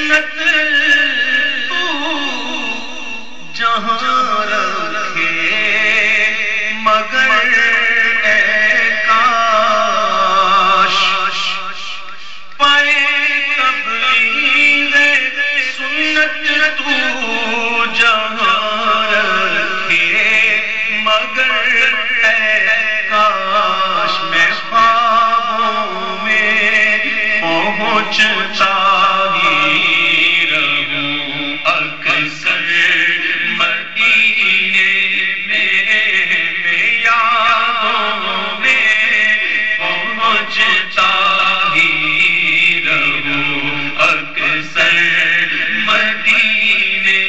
سنت تو جہاں رکھے مگر اے کاش پائے تبلیغ سنت تو جہاں رکھے مگر اے کاش میں خوابوں میں پہنچتا ہی رہوں اکثر مدینے میں یادوں میں پہنچتا ہی رہوں اکثر مدینے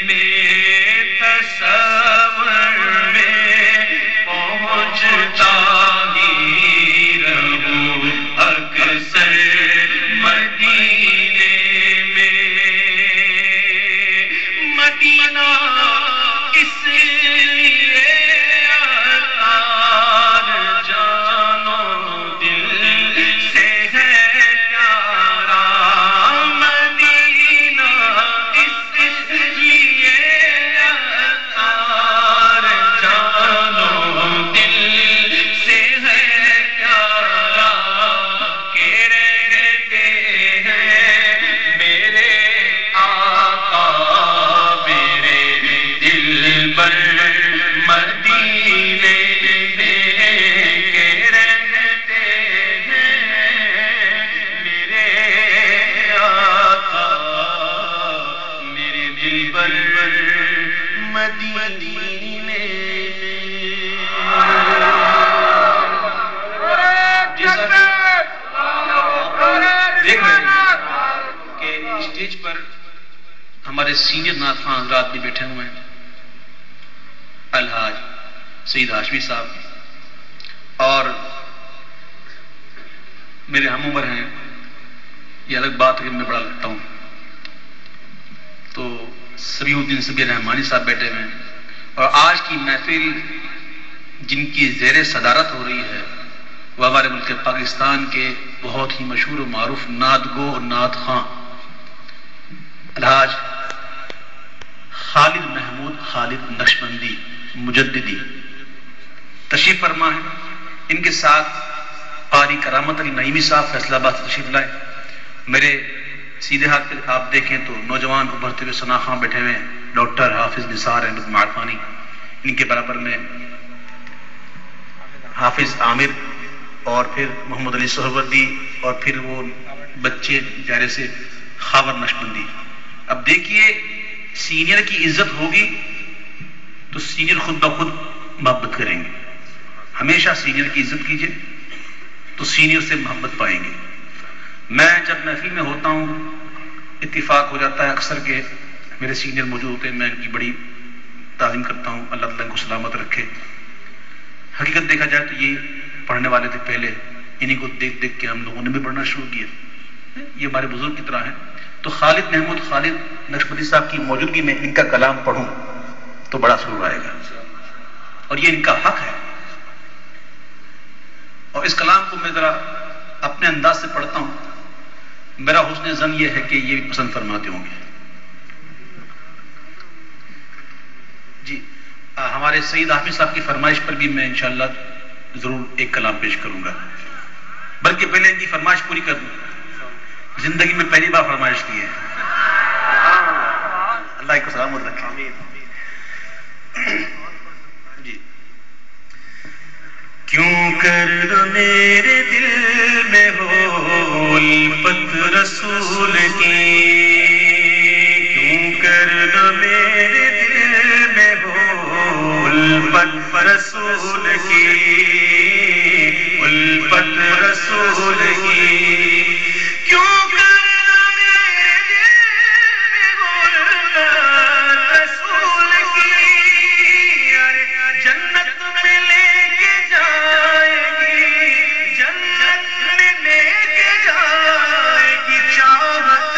میں تصور میں پہنچتا ہی رہوں اکثر مدینے میں مدینہ اس لیے عطار جانو دل سے ہے پیارا مدینہ اس لیے عطار جانو دل سے ہے پیارا کہ رہتے ہیں میرے آقا میرے دل پر مدینے میں کہ رہتے ہیں میرے آقا میرے دل پر مدینے میں دیکھ رہے ہیں کہ اسٹیج پر ہمارے سینئر نعت خواں حضرات بھی بیٹھے ہوئے ہیں، الحاج سید ہاشمی صاحب اور میرے ہم عمر ہیں، یہ الگ بات ہے کہ میں بڑا لگتا ہوں، تو سبیح الدین سبیہ رحمانی صاحب بیٹھے ہوئے ہیں، اور آج کی محفل جن کی زیر صدارت ہو رہی ہے وہ ہمارے ملک پاکستان کے بہت ہی مشہور و معروف نعت گو اور نعت خواں الحاج خالد محمود خالد نقشبندی مجددی تشریف فرما ہے، ان کے ساتھ قاری کرامت علی نعیمی صاحب فیصلہ آباد سے تشریف لائے، میرے سیدھے ہاتھ پہ آپ دیکھیں تو نوجوان ابھرتے ہوئے ثنا خاں بیٹھے ہوئے ہیں، ڈاکٹر حافظ نثار احمد معرفانی، ان کے برابر میں حافظ عامر اور پھر محمد علی سہروردی اور پھر وہ بچے جارے سے خاور نقشبندی۔ اب دیکھیے سینئر کی عزت ہوگی تو سینئر خود بخود محبت کریں گے، ہمیشہ سینئر کی عزت کیجئے تو سینئر سے محبت پائیں گے۔ میں جب محفل میں ہوتا ہوں اتفاق ہو جاتا ہے اکثر کہ میرے سینئر موجود ہوتے ہیں، میں ان کی بڑی تعظیم کرتا ہوں، اللہ تعالیٰ ان کو سلامت رکھے۔ حقیقت دیکھا جائے تو یہ پڑھنے والے تھے پہلے، انہیں کو دیکھ دیکھ کے ہم لوگوں نے بھی پڑھنا شروع کیا، یہ ہمارے بزرگ کی طرح ہیں۔ تو خالد محمود خالد نقشبندی صاحب کی موجودگی میں ان کا کلام پڑھوں تو بڑا سرور آئے گا، اور یہ ان کا حق ہے، اور اس کلام کو میں ذرا اپنے انداز سے پڑھتا ہوں، میرا حسن ظن یہ ہے کہ یہ بھی پسند فرماتے ہوں گے۔ جی ہمارے سید حافظ صاحب کی فرمائش پر بھی میں انشاءاللہ ضرور ایک کلام پیش کروں گا، بلکہ پہلے ان کی فرمائش پوری کر دوں، زندگی میں پہلی بار فرمائش کی ہے، اللہ کو سلامت رکھے۔ جی کیوں کر میرے دل میں ہو الفت رسول کی، کیوں کر میرے دل میں ہو الفت رسول کی، الفت رسول کی، کیوں کر میرے دل میں ہو الفت رسول کی، جنت میں لے کے جائے گی، جنت میں لے کے جائے گی چاہت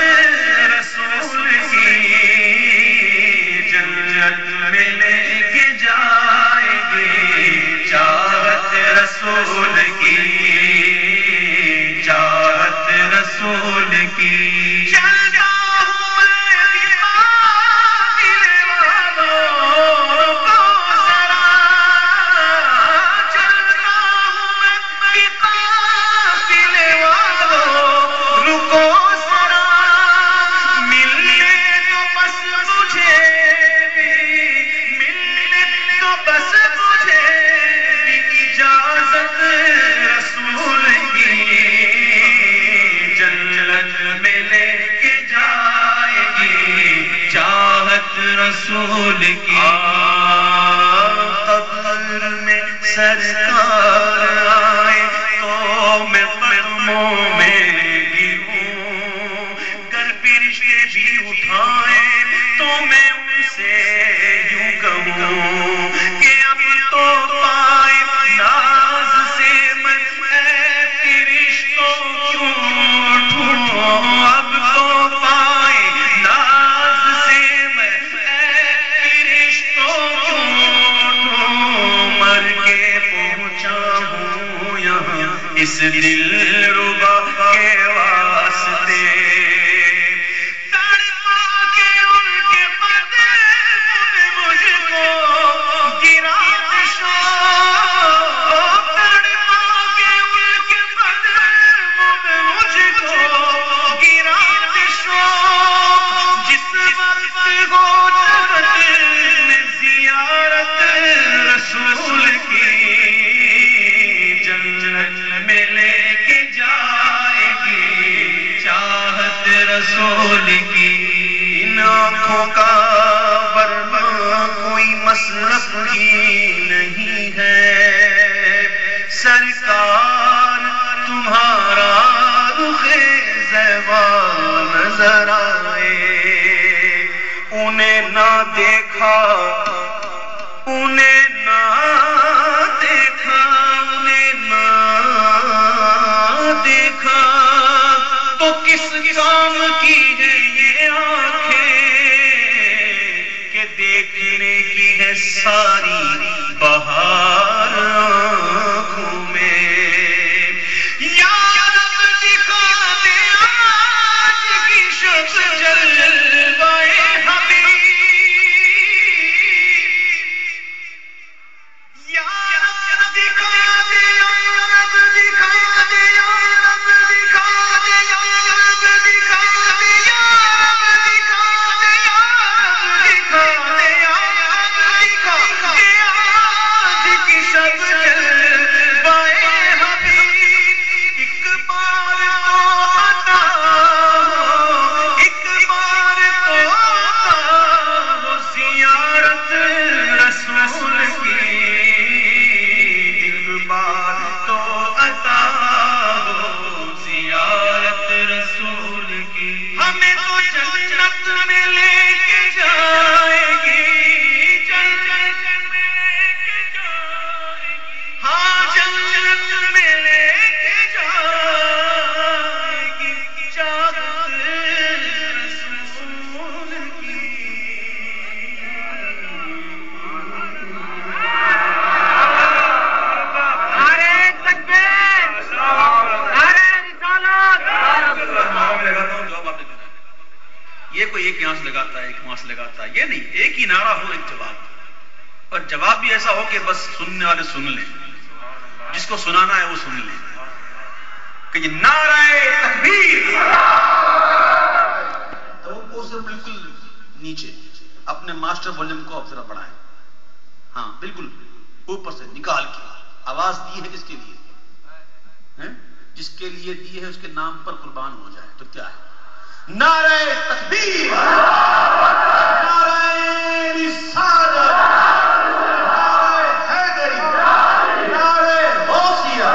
رسول کی، جنت میں لے کے جائے گی چاہت رسول کی، چاہت رسول کی، چلتا ہوں رسول کی قبر میں سرکار آئے تو میں قدموں میں گروں، گر فرشتے بھی اٹھائے تو میں ان سے یوں کہوں کہ اب تو پائے ناز سے میں اے فرشتوں کیوں اٹھوں، اب تو پائے ناز سے میں اے فرشتوں کیوں اٹھوں، مر کے پہنچا ہوں یہاں اس دل ربا کے واسطے، رسول کی ان آنکھوں کا ورنہ کوئی مصرف ہی نہیں ہے، سرکار تمہارا رخ زیبا نظر آئے، انہیں نہ دیکھا انہیں نہ دیکھا انہیں نہ دیکھا تو کس کام کی ہے یہ آنکھیں کہ دیکھنے کی ہے ساری بہار آنکھوں میں، یا رب دکھا دے آج کی شب جلوائے حبیب، یا رب دکھا دے یا رب دکھا دے یا رب دکھا دے یا رب دکھا دے یا رب دکھا دے یا رب دکھا دے یا رب دکھا دے آج کی شب جلوائے حبیب، ایک بار تو عطا ہو ایک بار تو عطا ہو زیارت رسول کی، ایک بار تو عطا ہو زیارت رسول کی، ہمیں تو جنت میں لے کے جائے گی، جنت میں لے کے جائے گی، ہاں جنت میں لے کے جائے گی، چاہت رسول کی۔ نعرہ تکبیر، نعرہ رسالت۔ جواب آپ نے دینا ہے، یہ کوئی ایک یہاں سے لگاتا ہے ایک وہاں سے لگاتا ہے، یہ نہیں، ایک ہی نعرہ ہو ایک جواب، اور جواب بھی ایسا ہو کہ بس سننے والے سن لیں، جس کو سنانا ہے وہ سن لیں کہ یہ نعرہ تکبیر، توقع سے بالکل نیچے، اپنے ماسٹر والیوم کو آپ ذرا بڑھائیں، ہاں بالکل اوپر سے نکال کے، آواز دی ہے کس کے لیے؟ جس کے لیے دی ہے اس کے نام پر قربان ہو جائے، تو کیا ہے؟ نعرہ تکبیر، نعرہ رسالت، نعرہ حیدری، نعرہ غوثیہ،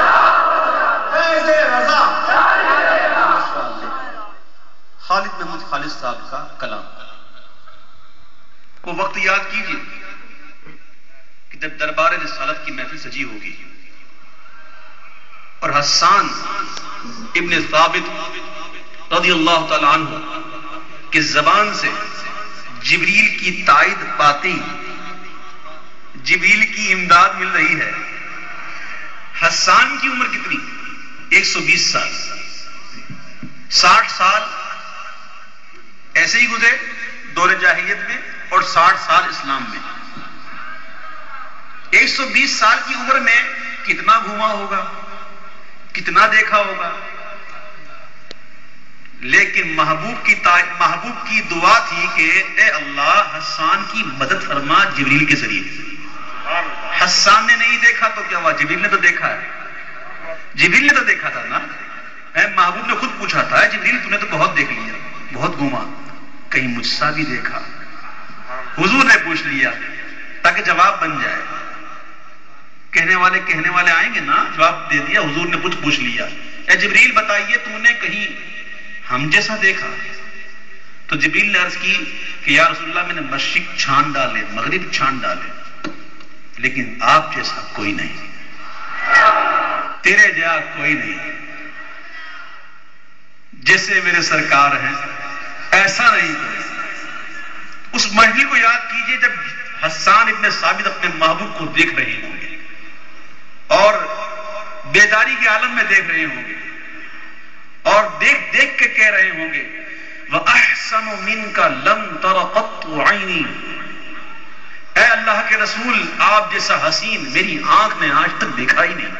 فیض رضا۔ خالد محمد خالد صاحب کا کلام، وہ وقت یاد کیجیے کہ جب دربار رسالت کی محفل سجی ہوگی اور حسان ابن ثابت رضی اللہ تعالی عنہ کی زبان سے جبریل کی تائید پاتی، جبریل کی امداد مل رہی ہے۔ حسان کی عمر کتنی؟ 120 سال، 60 سال ایسے ہی گزرے دور جاہلیت میں اور 60 سال اسلام میں۔ 120 سال کی عمر میں کتنا گھوما ہوگا، کتنا دیکھا ہوگا، لیکن محبوب کی دعا تھی کہ اے اللہ حسان کی مدد فرما جبریل کے ذریعے۔ حسان نے نہیں دیکھا تو کیا ہوا؟ جبریل نے تو دیکھا ہے، جبریل نے تو دیکھا تھا نا۔ محبوب نے خود پوچھا تھا جبریل تو نے تو بہت دیکھ لیا، بہت گھوما، کہیں مجھ سا بھی دیکھا؟ حضور نے پوچھ لیا تاکہ جواب بن جائے. کہنے والے آئیں گے نا, جواب دے دیا. حضور نے پوچھ لیا, اے جبریل بتائیے تو نے کہیں ہم جیسا دیکھا؟ تو جبریل نے عرض کی کہ یا رسول اللہ, میں نے مشرق چھان ڈالے, مغرب چھان ڈالے, لیکن آپ جیسا کوئی نہیں, تیرے جا کوئی نہیں. جیسے میرے سرکار ہیں ایسا نہیں کوئی. اس محفل کو یاد کیجئے جب حسان ابن ثابت اپنے محبوب کو دیکھ رہے ہوں گے اور بیداری کے عالم میں دیکھ رہے ہوں گے اور دیکھ کے کہہ رہے ہوں گے وَأَحْسَنُ مِنْكَ لَمْ تَرَ قَطُّ عَيْنِي, اے اللہ کے رسول آپ جیسا حسین میری آنکھ نے آج تک دیکھا ہی نہیں.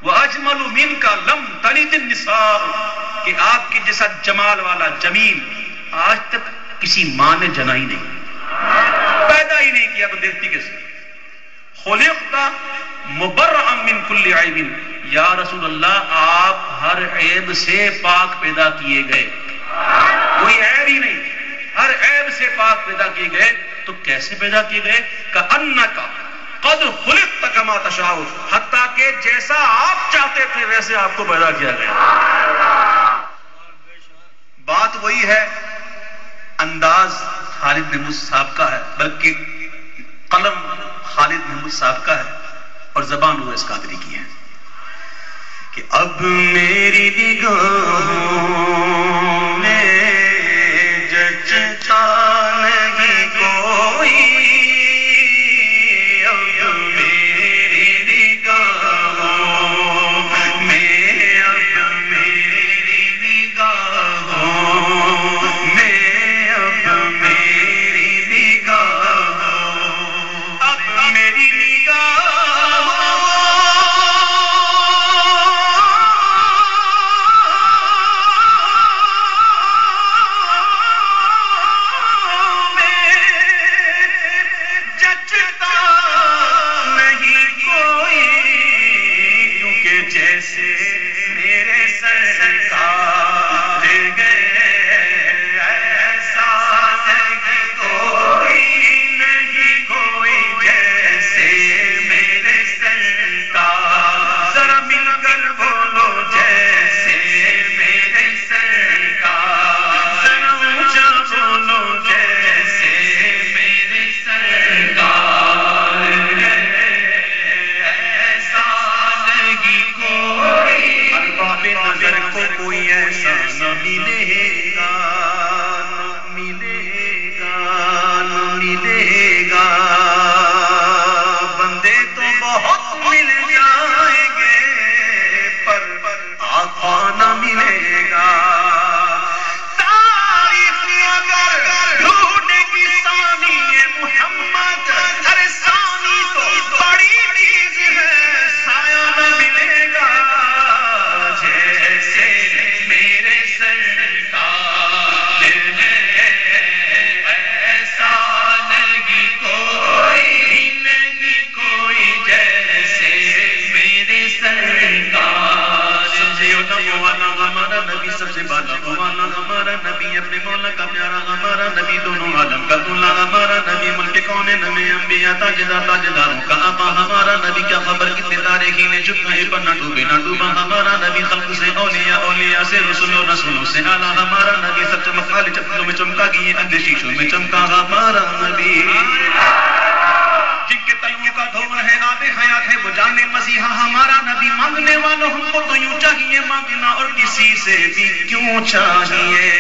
وَأَجْمَلُ مِنْكَ لَمْ تَلِدِ النِّسَاءُ, کہ آپ کے جیسا جمال والا جمیل آج تک کسی ماں نے جنا ہی نہیں, پیدا ہی نہیں کیا, تو دیکھتی کیسے؟ خلقت مبرئا من کل عیب, یا رسول اللہ آپ ہر عیب سے پاک پیدا کیے گئے, کوئی عیب ہی نہیں, ہر عیب سے پاک پیدا کیے گئے. تو کیسے پیدا کیے گئے؟ کأنک قد خلقت کما تشاء, حتیٰ کہ جیسا آپ چاہتے تھے ویسے آپ کو پیدا کیا گیا. بات وہی ہے, انداز خالد محمود صاحب کا ہے, بلکہ قلم خالد محمود صاحب کا ہے اور زبان اویس قادری کی ہے کہ اب میری نگاہوں میں جچتا نہیں کوئی, اب میری نگاہوں میں, اب میری نگاہوں میں, اب میری نگاہوں, اب میری تاجداروں کا آقا ہمارا نبی, کیا خبر کتنے تاریخی نے چپ گئے پر نہ ڈوبے نہ ڈوبا ہمارا نبی, خلق سے اولیاء, اولیاء سے رسول و رسولوں سے اعلیٰ ہمارا نبی, سب چمک والے چپلوں میں چمکا کیے اندھے شیشوں میں چمکا ہمارا نبی, جن کے تلووں کا دھومر ہے آب حیات ہے وہ جانے مسیحا ہمارا نبی. مانگنے والوں ہم کو تو یوں چاہیے مانگنا اور کسی سے بھی کیوں چاہیے,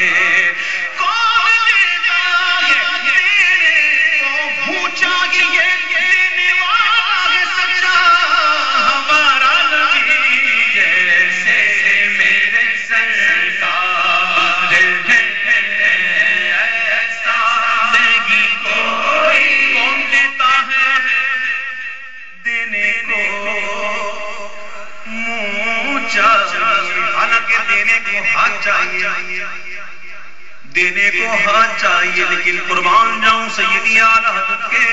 دینے کو ہاتھ چاہیے لیکن قربان جاؤں سیدی اعلی حضرت کے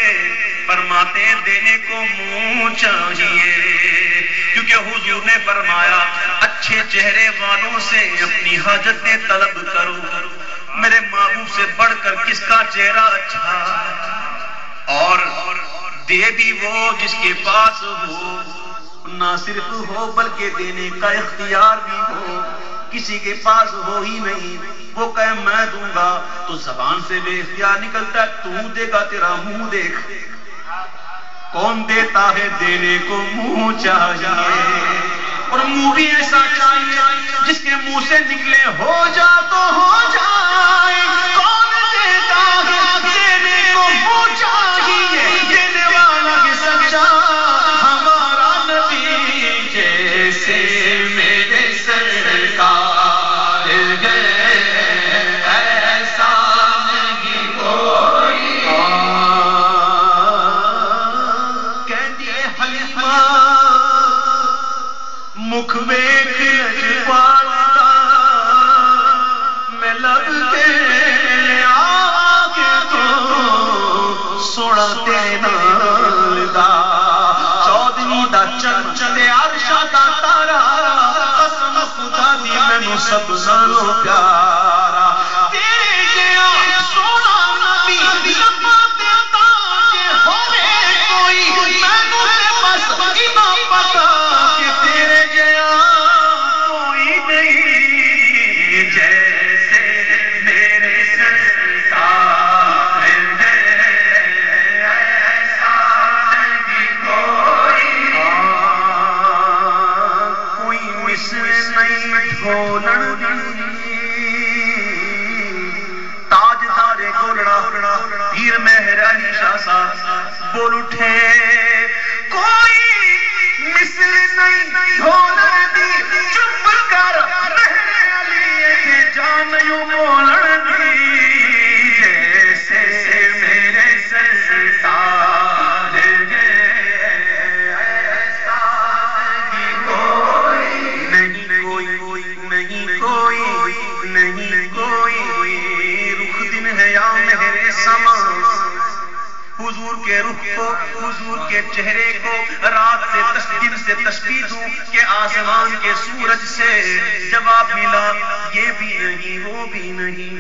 فرماتے دینے کو منہ چاہیے, کیونکہ حضور نے فرمایا اچھے چہرے والوں سے اپنی حاجتیں طلب کرو, میرے محبوب سے بڑھ کر کس کا چہرہ اچھا، اور دے بھی وہ جس کے پاس ہو، نہ صرف ہو بلکہ دینے کا اختیار بھی ہو، کسی کے پاس ہو ہی نہیں، وہ کہے میں دوں گا تو زبان سے بے اختیار نکلتا ہے تو دے گا، تیرا منہ دیکھ، کون دیتا ہے دینے کو منہ چاہیے، اور منہ بھی ایسا چاہیے جس کے منہ سے نکلے ہو جا تو ہو جائے، کون دیتا ہے دینے کو منہ چاہیے، دینے والا بھی سچا ہمارا نبی، جیسے میرے سرکار گئے ایسا نہیں کوئی، مکھ ویکھ لجپالدا میں لب کے لیا کے تو سونا تیرے نال دا، چودھری دا چن تے عرشاں دا تارا، قسم خدا دی مینوں سب نالوں پیارا، تیرے جیا سونا نبی لباں تے تاج ہوے کوئی، مینوں تے بس اینا پتا کہ تیرے پیر مہر علی شاہ صاحب بول اٹھے، کوئی مثل نہیں ڈھولن دی، چپ کر مہر علی کے جان یوں بولن دی، جیسے میرے سرکار ایسا کوئی نہیں، کوئی نہیں، کوئی نہیں، کوئی رخ دن ہے یا مہر سما، حضور کے رخ کو، حضور کے چہرے کو رات سے دن سے تشبیہ دوں کہ آسمان کے سورج سے جواب ملا، یہ بھی نہیں وہ بھی نہیں،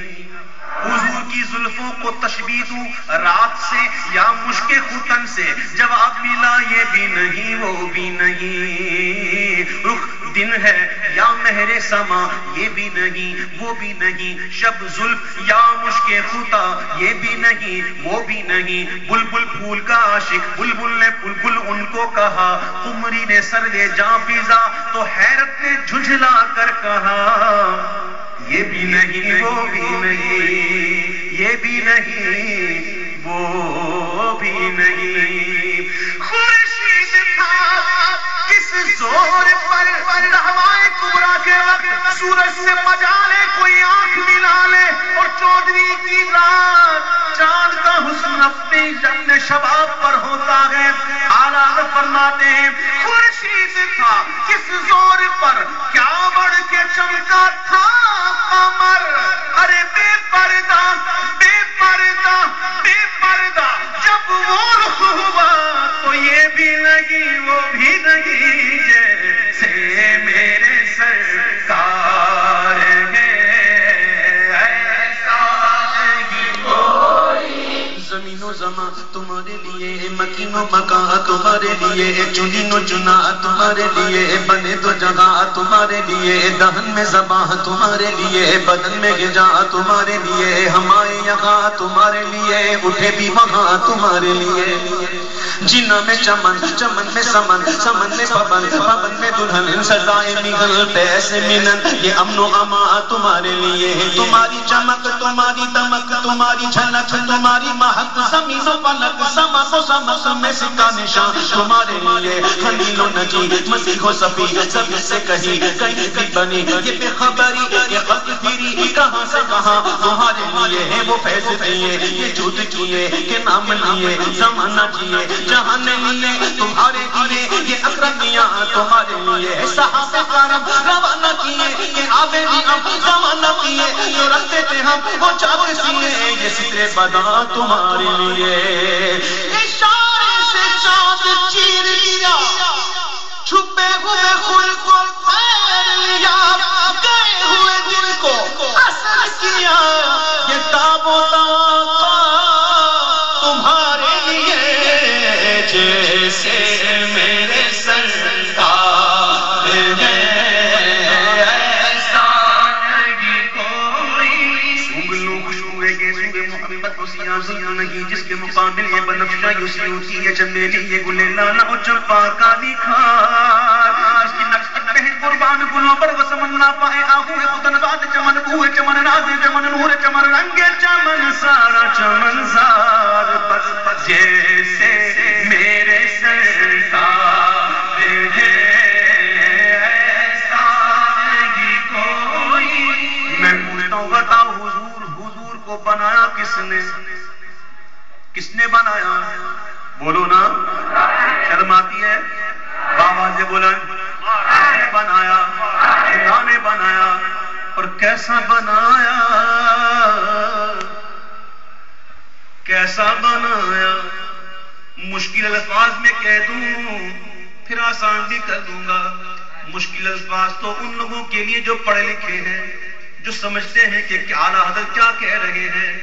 حضور کی زلفوں کو تشبیہ دوں رات سے یا مشک ختن سے جواب ملا، یہ بھی نہیں وہ بھی نہیں، رخ دن ہے یا مہر سما، یہ بھی نہیں وہ بھی نہیں، شب زلف یا مشک خطا، یہ بھی نہیں وہ بھی نہیں، بلبل پھول کا عاشق، بلبل نے بلبل ان کو کہا، قمری نے سروے جاں فضا تو حیرت نے جھنجھلا کر کہا، یہ بھی نہیں وہ بھی نہیں، یہ بھی نہیں وہ بھی نہیں، خورشید تھا کس زور پر رہوائے کبریٰ کے وقت، سورج سے بجا لے کوئی آنکھ ملا لے، اور چودھری کی رات چاند کا حسن اپنے شباب پر ہوتا ہے، اعلیٰ فرماتے ہیں خورشید تھا کس زور پر کیا بڑھ کے چمکا تھا قمر، ارے بے پردہ بے پردہ بے پردہ جب وہ رخ ہوا تو یہ بھی نہیں وہ بھی نہیں، جیسے میرے سرکار ہے ایسا نہیں کوئی، زمین و زمان تمہارے لیے، مکین و مکان تمہارے لیے، چنین و چنا تمہارے لیے، بنے تو جگہ تمہارے لیے، دہن میں زبان تمہارے لیے، بدن میں غذا تمہارے لیے، ہمارے یہاں تمہارے لیے، اٹھے بھی وہاں تمہارے لیے، جنا میں چمن، چمن میں سمن، سمن میں پبن، پبن میں دلہن، سزائے مغل پیسے منن، یہ امن و امان تمہارے لیے، تمہاری چمک تمہاری دمک تمہاری جھلک تمہاری مہک، زمین و فلک سما کو سمک میں سکا نشان تمہارے لیے، خلیل و نجی مسیح و صفی سب سے کہیں کہیں بھی بنی، یہ بے خبری یہ خط پھری کہاں سے کہاں تمہارے لیے ہے، وہ فیض دیے یہ جود کیے کہ نام لیے زمانہ جیے، جہان لیے تمہارے لیے، یہ اکرمیاں تمہارے لیے، صحابہ کرام روانہ کیے کہ آبے بھی ہم زمانہ کیے، جو رکھتے تھے ہم وہ چاہتے سیے، یہ سترے بدا تمہارے لیے، اشارے سے چاند چیر لیا، چھپے ہوئے خل کو پھیر لیا، گئے ہوئے دل کو اثر کیا، جیسے میرے سرکار ہے ایسا نہیں کوئی. سونگ لو خوشبوئے کے سونگ محبت کو سیاسی نہیں جس کے مقابل یہ بنفشہ یوسی ہوتی ہے چمیلی یہ گلے لالا اور چمپا کالی خار جس کی نقصت پہ قربان گلوں پر وہ سمن نہ پائے آہو ہے خودن باد چمن بوئے چمن ناز چمن نور چمن رنگ چمن سارا چمن سار بس جیسے میرے سرکار ہے ایسا نہیں کوئی. میں پوچھتا ہوں بتاؤ حضور کو بنایا کس نے؟ کس نے بنایا؟ بولو نا. شرم آتی ہے؟ بابا سے بولا بنایا اللہ نے بنایا. اور کیسا بنایا؟ کیسا بنایا؟ مشکل الفاظ میں کہہ دوں پھر آسان بھی کر دوں گا. مشکل الفاظ تو ان لوگوں کے لیے جو پڑھے لکھے ہیں، جو سمجھتے ہیں کہ کیا اعلیٰ حضرت کیا کہہ رہے ہیں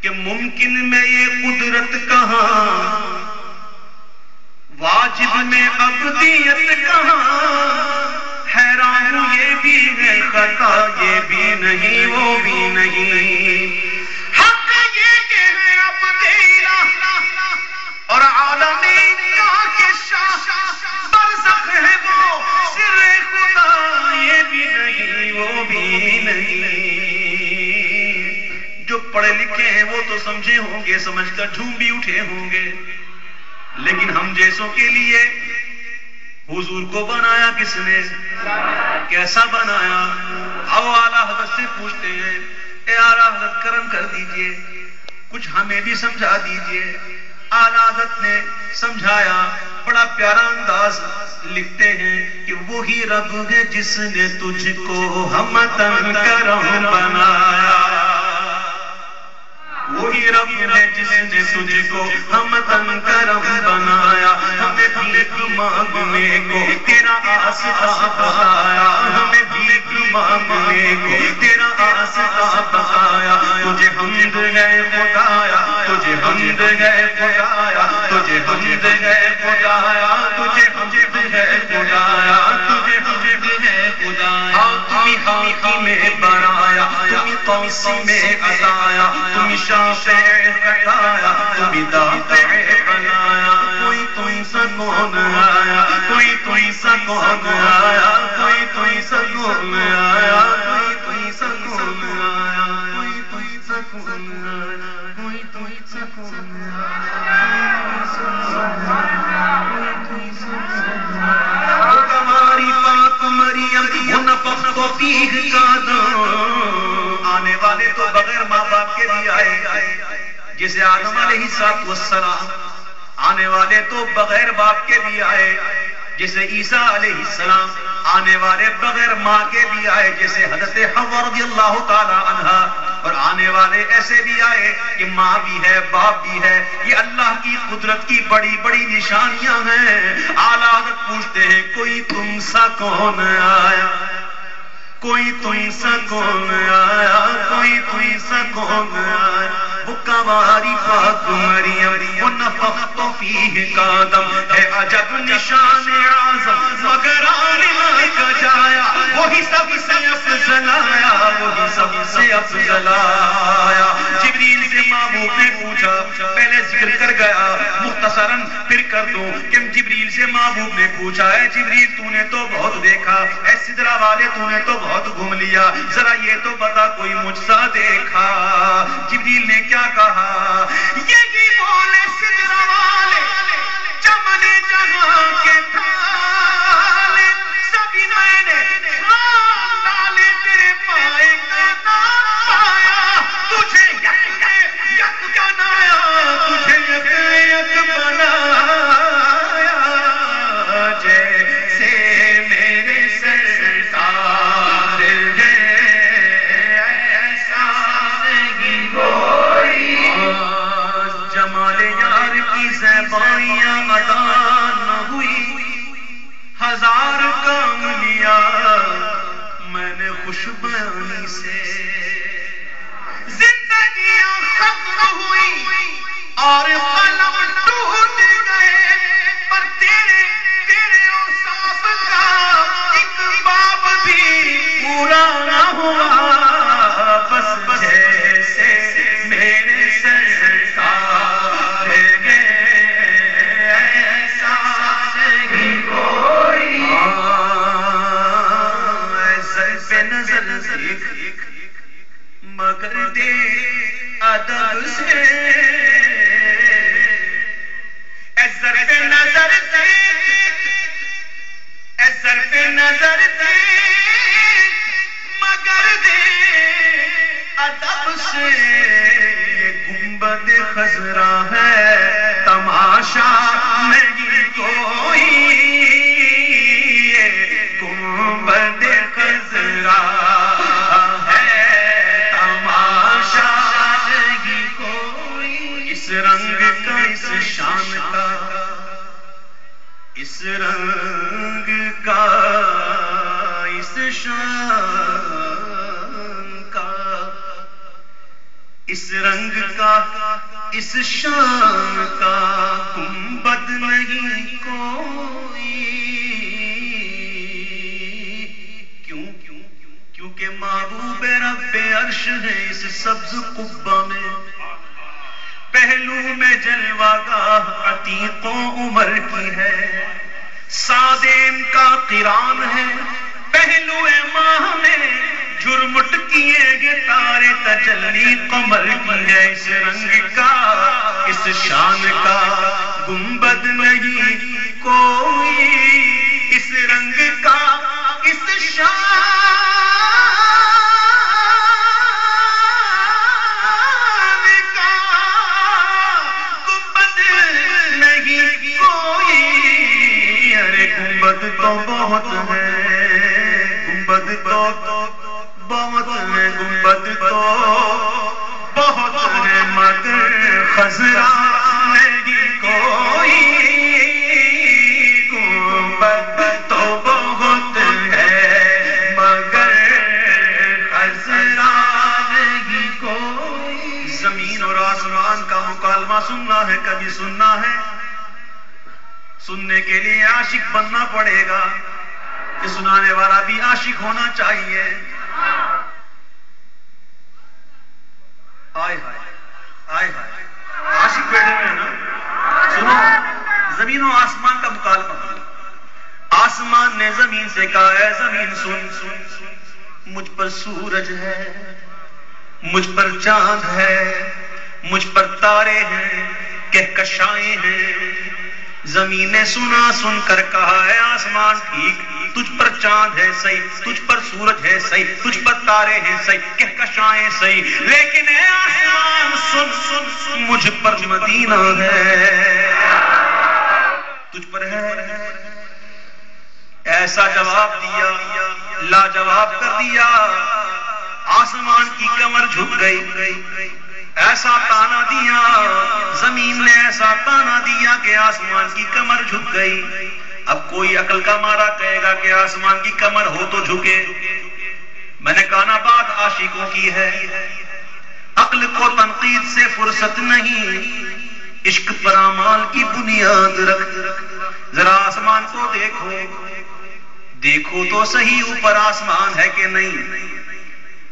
کہ ممکن میں یہ قدرت کہاں، واجب میں عبدیت کہاں. حیران ہوں یہ بھی ہے خطا یہ بھی نہیں وہ بھی نہیں. حق یہ کہ ہے عبدیلا اور عالمین کا کہ شاہ برزخ ہے وہ سر خدا یہ بھی نہیں وہ بھی نہیں. جو پڑھے لکھے ہیں وہ تو سمجھے ہوں گے، سمجھ کر جھوم بھی اٹھے ہوں گے، لیکن ہم جیسوں کے لیے حضور کو بنایا کس نے؟ کیسا بنایا؟ اب اعلیٰ حضرت سے پوچھتے ہیں اے اعلیٰ حضرت کرم کر دیجئے کچھ ہمیں بھی سمجھا دیجئے. اعلیٰ حضرت نے سمجھایا. بڑا پیارا انداز لکھتے ہیں کہ وہی رب ہے جس نے تجھ کو ہمتن کرم بنایا. وہی رب ہے جس نے تجھ کو ہمتن کرم بنایا. ہمیں بھیک مانگنے کو تیرا آستا بتایا. ہمیں بھیک مانگنے کو تیرا آستا بتایا. تجھے حمد ہے خدایا تجھے حمد ہے خدایا تجھے حمد ہے خدایا تجھے حمد ہے خدایا تجھے حمد ہے خدایا. تمہیں حاکی میں بنایا تمہیں قوسی میں عطایا تمہیں شافع خطایا تمہیں دافع بنایا. کوئی سا کون آیا کوئی سا کون آیا کوئی سا کون آیا کوئی سا کون آیا کوئی سا کون آیا کوئی سا کون آیا. تمہاری پاک مریم وہ نفخ و فیہ کا دم. آنے والے تو بغیر ماں باپ کے بھی آئے جیسے آدم علیہ السلام. آنے والے تو بغیر باپ کے بھی آئے جیسے عیسیٰ علیہ السلام. آنے والے بغیر ماں کے بھی آئے جیسے حضرت حوا رضی اللہ تعالی عنہا. اور آنے والے ایسے بھی آئے کہ ماں بھی ہے باپ بھی ہے. یہ اللہ کی قدرت کی بڑی بڑی نشانیاں ہیں. اعلیٰ حضرت پوچھتے ہیں کوئی تم سا کون آیا کوئی تم سا کون آیا کوئی تم سا کون آیا. وہ کنواری پاک مریم وہ نفخت فیہ کا دم ہے عجب نشان اعظم مگر آنے کا جایا. وہی سب سے افضل آیا وہی سب سے افضل آیا. جبریل سے محبوب نے پوچھا پہلے ذکر کر گیا مختصراً پھر کر دوں کہ جبریل سے محبوب نے پوچھا ہے جبریل تو نے تو بہت دیکھا اے سدرہ والے تو نے تو بہت گھوم لیا ذرا یہ تو بتا کوئی مجھ سا دیکھا. جبریل نے کیا کہا یہی بولے سدرہ والے چمن جہاں کے تھالے سبھی میں نے ڈالے تیرے پائے کا نام پایا. تجھے یک بنایا تجھے یک بنایا جیسے میرے سرکار ہے ایسا نہیں کوئی. جمال یار کی زیبائیاں ادا نہ ہوئی ہزار کام لیا میں نے خوش بیانی سے. زندگیاں ختم ہوئی اور قلم ٹوٹ گئے مگر دے ادب سے اے ظرف نظر دیکھ، اے ظرف نظر دیکھ مگر دے ادب سے، گنبد خضرا ہے تماشا نہیں کوئی، گنبد خضرا ہے تماشا نہیں کوئی، اس رنگ کا اس شان کا، اس رنگ کا اس شان کا، اس رنگ کا اس شان کا گنبد نہیں کوئی، کیونکہ محبوب رب عرش ہے اس سبز قبہ میں، پہلو میں جلوہ گاہ عتیق و عمر کی ہے، سادین کا قران ہے پہلو ماہ میں، جھرمٹ کیے گے تارے تجلی قمر کی ہے، اس رنگ کا اس شان کا گنبد نہیں کوئی، اس رنگ کا اس شان کا گنبد نہیں کوئی، ارے گنبد تو بہت ہے، گنبد تو بہت ہے، گنبد تو بہت ہے مگر خضرا نہیں کوئی، گنبد تو بہت ہے مگر خضرا نہیں کوئی۔ زمین اور آسمان کا مکالمہ سننا ہے، کبھی سننا ہے، سننے کے لیے عاشق بننا پڑے گا، کہ سنانے والا بھی عاشق ہونا چاہیے۔ آئے ہائے آئے ہائے عاشق بیٹھے ہوئے ہیں نا، سنو، زمین و آسمان کا مکالمہ۔ آسمان نے زمین سے کہا ہے زمین سن، مجھ پر سورج ہے، مجھ پر چاند ہے، مجھ پر تارے ہیں، کہکشائیں ہیں۔ زمین نے سنا، سن کر کہا ہے آسمان ٹھیک، تجھ پر چاند ہے صحیح، تجھ پر سورج ہے صحیح، تجھ پر تارے ہیں صحیح، کہکشائیں صحیح، لیکن اے آسمان سن سن سن، مجھ پر مدینہ ہے، تجھ پر ہے۔ ایسا جواب دیا، لاجواب کر دیا، آسمان کی کمر جھک گئی، ایسا تانا دیا زمین نے، ایسا تانا دیا کہ آسمان کی کمر جھک گئی۔ اب کوئی عقل کا مارا کہے گا کہ آسمان کی کمر ہو تو جھکے، میں نے کہا نا بات عاشقوں کی ہے، عقل کو تنقید سے فرصت نہیں، عشق پر اعمال کی بنیاد رکھ، ذرا آسمان کو دیکھو، دیکھو تو صحیح اوپر آسمان ہے کہ نہیں،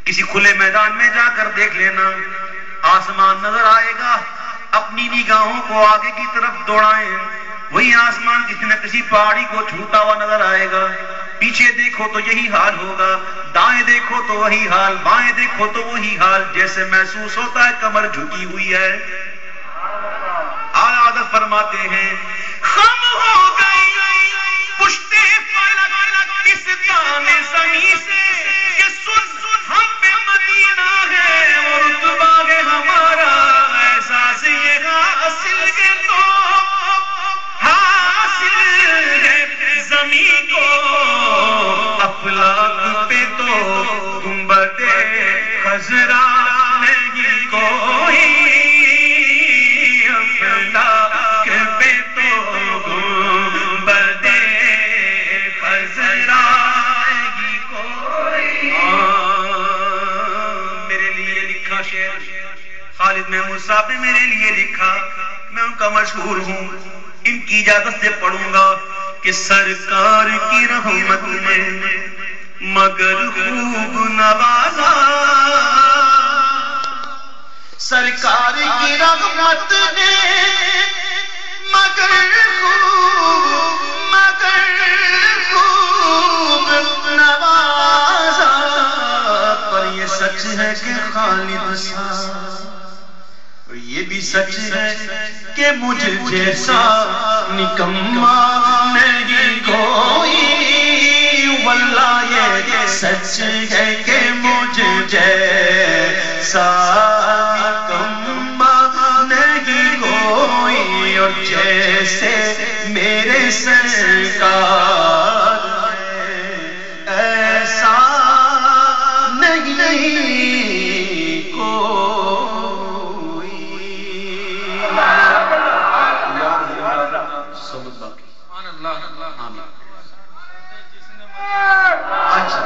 کسی کھلے میدان میں جا کر دیکھ لینا، آسمان نظر آئے گا، اپنی نگاہوں کو آگے کی طرف دوڑائیں، وہی آسمان کسی نہ کسی پہاڑی کو چھوتا ہوا نظر آئے گا، پیچھے دیکھو تو یہی حال ہوگا، دائیں دیکھو تو وہی حال، بائیں دیکھو تو وہی حال، جیسے محسوس ہوتا ہے کمر جھکی ہوئی ہے۔ اعلیٰ حضرت فرماتے ہیں خم ہو گئی پشتے فلک اس دانے زمین سے، کہ سن ہم پہ مدینہ ہے اور رتبہ ہے ہمارا، احساس یہ حاصل ہے تو حاصل ہے زمین کو، افلاک پہ تو گنبد خضرا نہیں کوئی، افلاک پہ تو گنبد خضرا نہیں کوئی۔ میرے لیے لکھا شعر خالد محمود صاحب نے میرے لیے لکھا، میں ان کا مشہور ہوں، ان کی اجازت سے پڑھوں گا کہ سرکار کی رحمت نے مگر خوب نوازا، سرکار کی رحمت نے مگر خوب نوازا، پر یہ سچ ہے کہ خالد سا، اور یہ بھی سچ ہے کہ مجھ جیسا نکما نہیں کوئی، واللہ یہ سچ ہے کہ مجھ جیسا نکما نہیں کوئی، اور جیسے میرے سرکار ایسا نہیں کوئی۔ سبحان اللہ۔ اچھا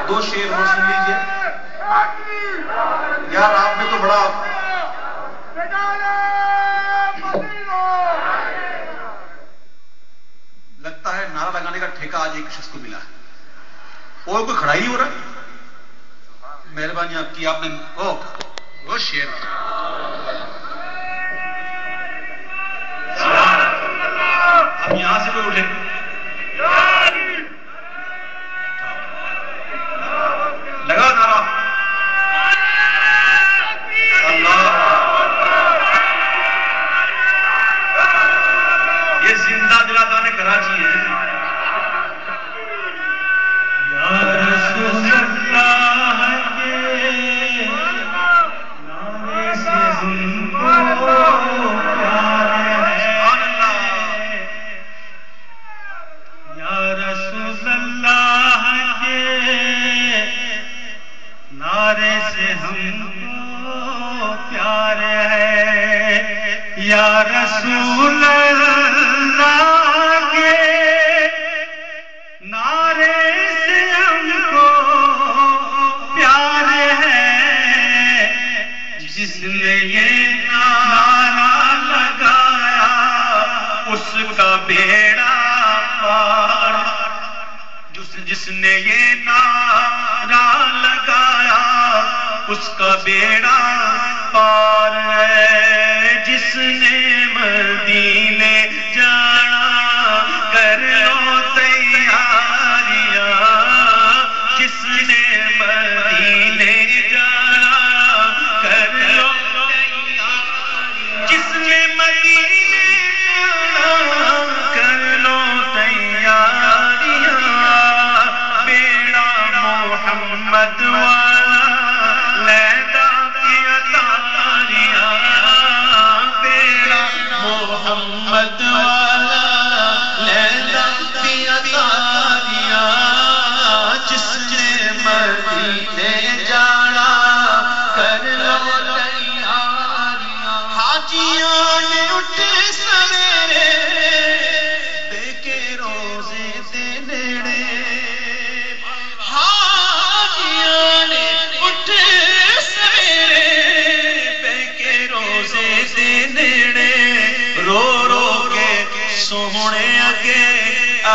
دو شعر اور سن لیجیے یار، آپ نے تو بڑا لگتا ہے نعرہ لگانے کا ٹھیکہ آج ایک شخص کو ملا ہے، اور کوئی کھڑا ہی ہو رہا ہے۔ مہربانی آپ کی، آپ نے وہ شعر اب یہاں سے کوئی اٹھے لگا نعرہ اللہ، یہ زندہ دلادان کراچی ہے۔ یا رسول اللہ کے نعرے سے ہم کو پیار ہے، یا رسول اللہ کے نعرے سے ہم کو پیار ہے، یا رسول اللہ کے نعرے سے ہم کو پیار ہے، جس نے یہ نعرہ لگایا اس کا بیڑا پار، جس نے یہ نعرہ لگایا اس کا بیڑا پار ہے، جس نے مدینے جانا کر لو تیاریاں، جس نے مدینے جانا کر لو تیاریاں، جس نے مدینے جانا کر لو تیاریاں، بیڑا محمد والا لیدا کی اتاریاں، بیڑا محمد والا لیدا کی اتاریاں، جس نے مدینے جانا کر لو تیاریاں، حاجیاں نے اٹھے سویرے بے کے روزے دے نیڑے، حاجیاں نے اٹھے سویرے بے کے روزے دے نیڑے، رو رو کے سونے اگے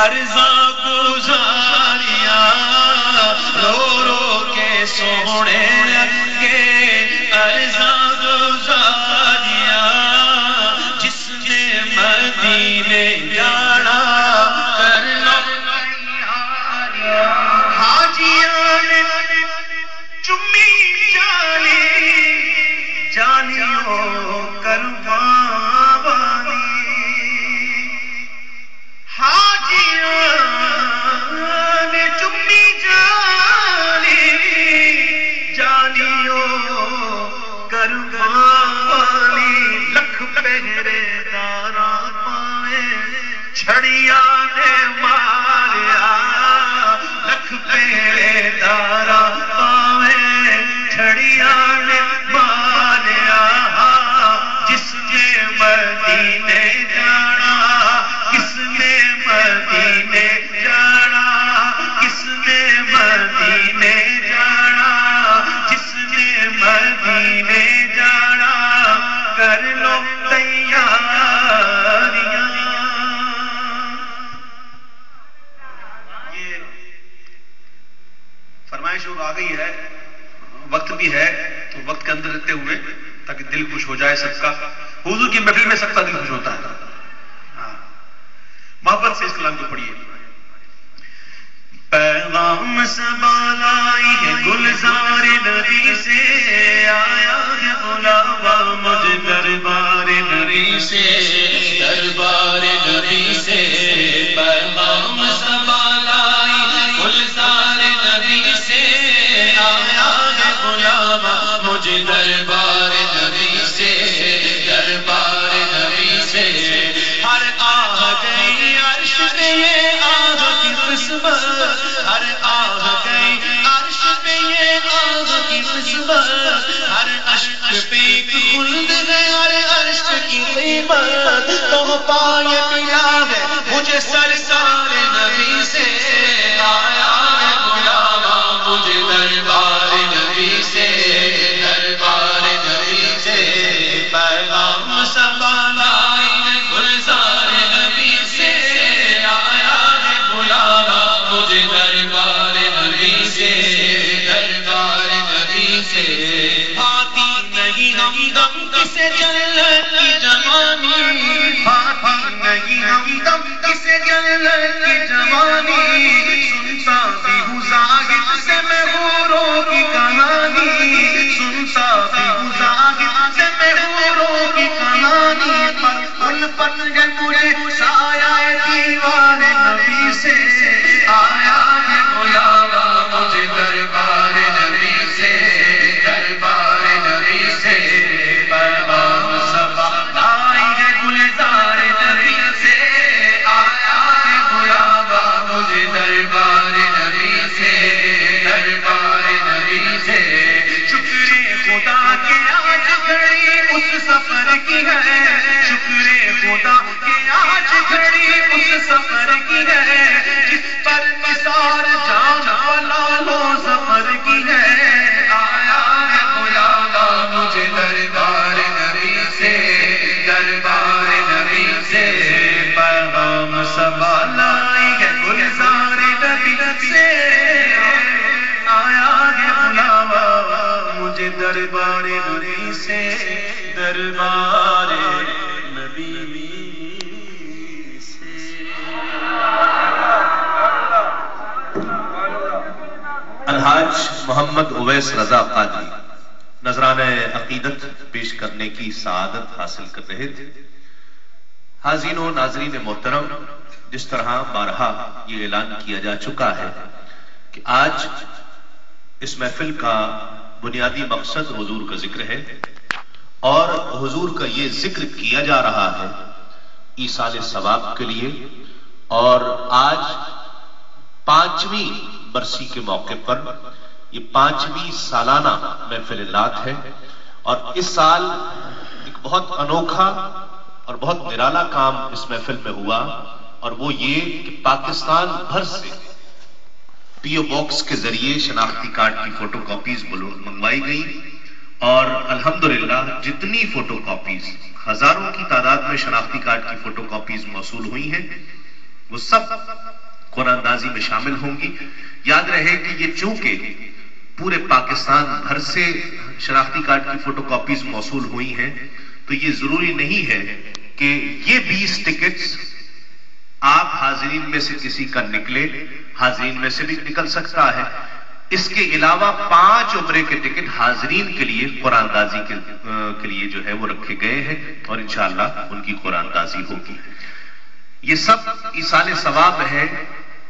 عرضاں گزاریاں، رو رو کے سونے اگے عرضاں گزاریاں، جس نے مدینے جانا کر لو تیاریاں، حاجیاں نے چمی جالی جانیوں قربان بانی، حاجیاں نے چمی جالی جانیوں قربان بانی، لکھ پہرے دارا پائے چھڑیاں نے ماریا، لکھ پہرے دارا پائے چھڑیاں نے ماریا، جس نے مدینے جانا، کس نے مدینے جانا، کس نے مدینے جانا، جس نے مدینے جانا کر لو تیاریاں۔ یہ فرمائش اور آ گئی ہے، وقت بھی ہے تو وقت کے اندر رہتے ہوئے تاکہ دل خوش ہو جائے سب کا، حضور کی محفل میں سب کا دل خوش ہوتا ہے۔ محبت سے اس کلام کو پڑھیے۔ پیغام سبا لائی ہے گلزار نبی سے، آیا ہے بلاوا مجھے دربار نبی سے، دربار نبی سے پیغام سبا لائی گلزار نبی سے، آیا ہے بلاوا مجھے دربار نبی سے، دربار نبی سے۔ ہر آہ گئی عرش پہ یہ آہ کی قسمت، ہر آہ گئی عرش پہ یہ آہ کی قسمت، ہر اشک پہ ایک خلد ہے، ہر عرش کی قیمت، تو پائے ملا ہے مجھے سرکار نبی سے، آیا ہے بلاوا مجھے دربار نبی سے، دربار نبی سے پیغام سبا لائی گلزار نبی سے، آیا ہے بلاوا مجھے دربار نبی سے، دربار نبی سے۔ آتی نہیں ہم دم کسے جنت کی جوانی، آتی نہیں ہم دم کسے جنت کی جوانی، سنتا بھی ہوں زاہد سے میں حوروں کی کہانی، سنتا بھی ہوں زاہد سے میں حوروں کی کہانی، پر الفت ہے مجھے سایہ دیوار نبی سے، آیا ہے بلاوا مجھے دربار نبی سے، دربار نبی سے پیغام سبا لائی ہے گلزار نبی سے، آیا ہے بلاوا مجھے دربار نبی سے، دربار نبی سے۔ شکر خدا کہ آج گھڑی اس سفر کی ہے، شکر خدا کہ آج گھڑی اس سفر کی ہے، جس پر نثار جان والا لو سفر کی ہے، آیا ہے بلاوا مجھے دربار نبی سے، دربار نبی سے پیغام سبا لائی ہے گلزار نبی سے، آیا ہے بلاوا مجھے دربار نبی سے، دربار نبی سے۔ الحاج محمد اویس رضا قادری نذرانہ عقیدت پیش کرنے کی سعادت حاصل کر رہے تھے۔ حاضرین و ناظرین محترم، جس طرح بارہا یہ اعلان کیا جا چکا ہے کہ آج اس محفل کا بنیادی مقصد حضور کا ذکر ہے، اور حضور کا یہ ذکر کیا جا رہا ہے ایصال ثواب کے لیے، اور آج 5ویں برسی کے موقع پر یہ 5ویں سالانہ محفل لات ہے، اور اس سال ایک بہت انوکھا اور بہت نرالا کام اس محفل میں ہوا، اور وہ یہ کہ پاکستان بھر سے پی او باکس کے ذریعے شناختی کارڈ کی فوٹو کاپیز منگوائی گئی، اور الحمدللہ جتنی فوٹو کاپیز، ہزاروں کی تعداد میں شناختی کارڈ کی فوٹو کاپیز موصول ہوئی ہیں، وہ سب قرآن اندازی میں شامل ہوں گی۔ یاد رہے کہ یہ چونکہ پورے پاکستان بھر سے شناختی کارڈ کی فوٹو کاپیز موصول ہوئی ہیں، تو یہ ضروری نہیں ہے کہ یہ 20 ٹکٹس آپ حاضرین میں سے کسی کا نکلے، حاضرین میں سے بھی نکل سکتا ہے۔ اس کے علاوہ 5 عمرے کے ٹکٹ حاضرین کے لیے قرآن اندازی کے لیے جو ہے وہ رکھے گئے ہیں، اور انشاءاللہ ان کی قرآن اندازی ہوگی۔ یہ سب ایصال ثواب ہے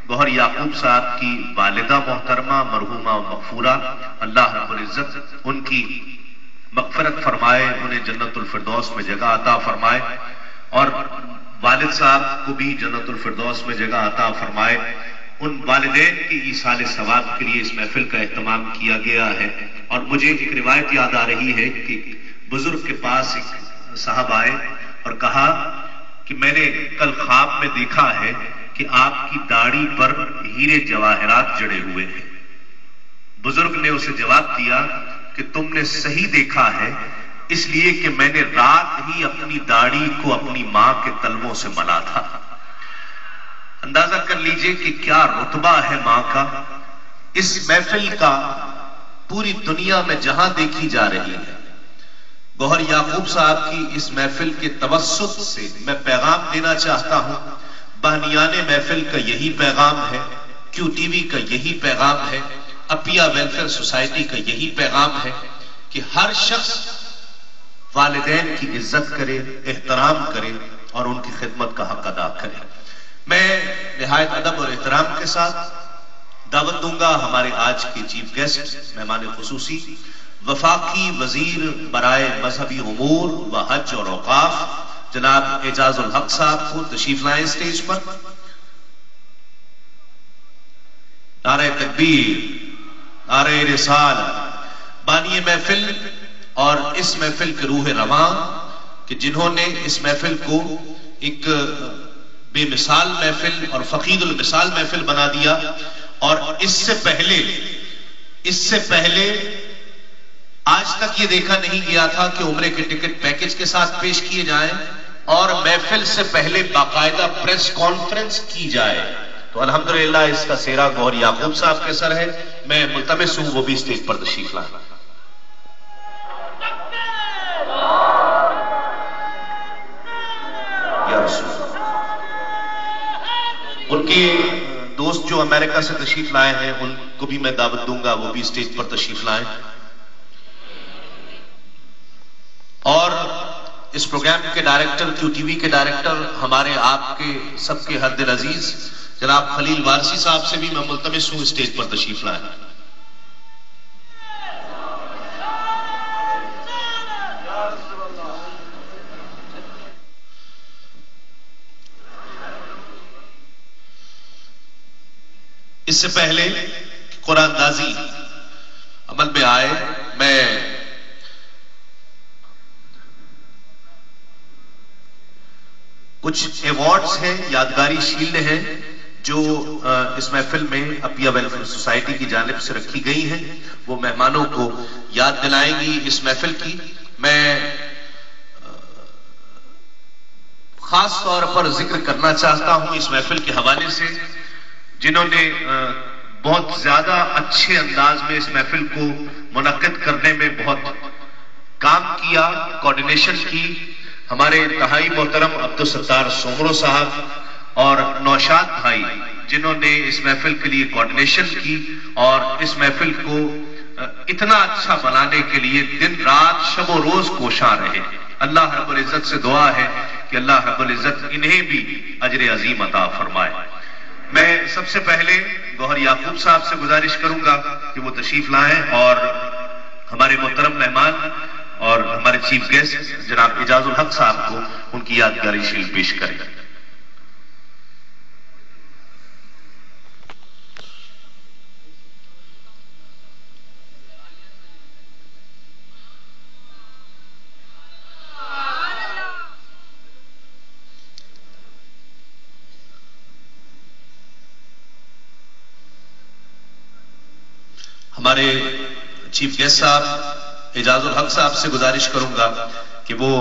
گوہر یعقوب صاحب کی والدہ محترمہ مرحومہ مغفورہ، اللہ رب العزت ان کی مغفرت فرمائے، انہیں جنت الفردوس میں جگہ عطا فرمائے، اور والد صاحب کو بھی جنت الفردوس میں جگہ عطا فرمائے۔ ان والدین کی ایصال ثواب کے لیے اس محفل کا اہتمام کیا گیا ہے، اور مجھے ایک روایت یاد آ رہی ہے کہ بزرگ کے پاس ایک صاحب آئے اور کہا کہ میں نے کل خواب میں دیکھا ہے کہ آپ کی داڑھی پر ہیرے جواہرات جڑے ہوئے ہیں۔ بزرگ نے اسے جواب دیا کہ تم نے صحیح دیکھا ہے، اس لیے کہ میں نے رات ہی اپنی داڑھی کو اپنی ماں کے تلووں سے ملا تھا۔ اندازہ کر لیجئے کہ کیا رتبہ ہے ماں کا۔ اس محفل کا پوری دنیا میں جہاں دیکھی جا رہی ہے، گوہر یعقوب صاحب کی اس محفل کے توسط سے میں پیغام دینا چاہتا ہوں۔ بہنیان محفل کا یہی پیغام ہے کیو ٹی وی کا یہی پیغام ہے، اپیا ویلفیئر سوسائٹی کا یہی پیغام ہے کہ ہر شخص والدین کی عزت کرے، احترام کرے اور ان کی خدمت کا حق ادا کرے۔ میں نہایت ادب اور احترام کے ساتھ دعوت دوں گا ہمارے آج کے چیف گیسٹ، مہمان خصوصی، وفاقی وزیر برائے مذہبی امور و حج اور اوقاف جناب اعجاز الحق صاحب کو تشریف لائیں اسٹیج پر۔ نعرہ تکبیر، نعرہ رسالت، بانی محفل اور اس محفل کے روح رواں کہ جنہوں نے اس محفل کو ایک بے مثال محفل اور فقید المثال محفل بنا دیا، اور اس سے پہلے آج تک یہ دیکھا نہیں گیا تھا کہ عمرے کے ٹکٹ پیکج کے ساتھ پیش کیے جائیں اور محفل سے پہلے باقاعدہ پریس کانفرنس کی جائے۔ تو الحمدللہ اس کا سہرا گوہر یعقوب صاحب کے سر ہے۔ میں ملتمس ہوں وہ بھی اسٹیج پر تشریف لائیں۔ ان کے دوست جو امریکہ سے تشریف لائے ہیں ان کو بھی میں دعوت دوں گا، وہ بھی اسٹیج پر تشریف لائیں۔ اور اس پروگرام کے ڈائریکٹر، کیو ٹی وی کے ڈائریکٹر، ہمارے آپ کے سب کے ہر دل عزیز جناب خلیل وارسی صاحب سے بھی میں ملتمس ہوں اسٹیج پر تشریف لائیں۔ اس سے پہلے قرآن اندازی عمل میں آئے، میں کچھ ایوارڈز ہیں، یادگاری شیلڈ ہیں جو اس محفل میں اپیا ویلفیئر سوسائٹی کی جانب سے رکھی گئی ہیں، وہ مہمانوں کو یاد دلائیں گی اس محفل کی۔ میں خاص طور پر ذکر کرنا چاہتا ہوں اس محفل کے حوالے سے جنہوں نے بہت زیادہ اچھے انداز میں اس محفل کو منعقد کرنے میں بہت کام کیا، کوارڈینیشن کی۔ ہمارے انتہائی محترم عبدالستار سومرو صاحب اور نوشاد بھائی جنہوں نے اس محفل کے لیے کوارڈینیشن کی اور اس محفل کو اتنا اچھا بنانے کے لیے دن رات شب و روز کوشاں رہے۔ اللہ رب العزت سے دعا ہے کہ اللہ رب العزت انہیں بھی اجر عظیم عطا فرمائے۔ میں سب سے پہلے گوہر یعقوب صاحب سے گزارش کروں گا کہ وہ تشریف لائیں اور ہمارے محترم مہمان اور ہمارے چیف گیسٹ جناب اعجاز الحق صاحب کو ان کی یادگاری شیلڈ پیش کریں۔ ہمارے چیف گیسٹ صاحب اعجاز الحق صاحب سے گزارش کروں گا کہ وہ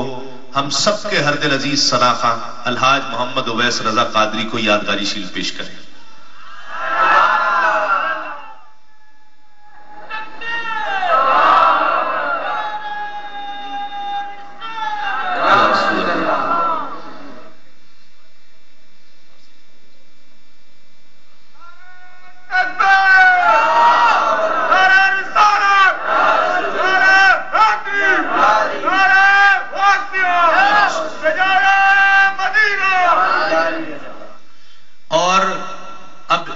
ہم سب کے ہر دل عزیز ثنا الحاج محمد اویس رضا قادری کو یادگاری شیلڈ پیش کریں۔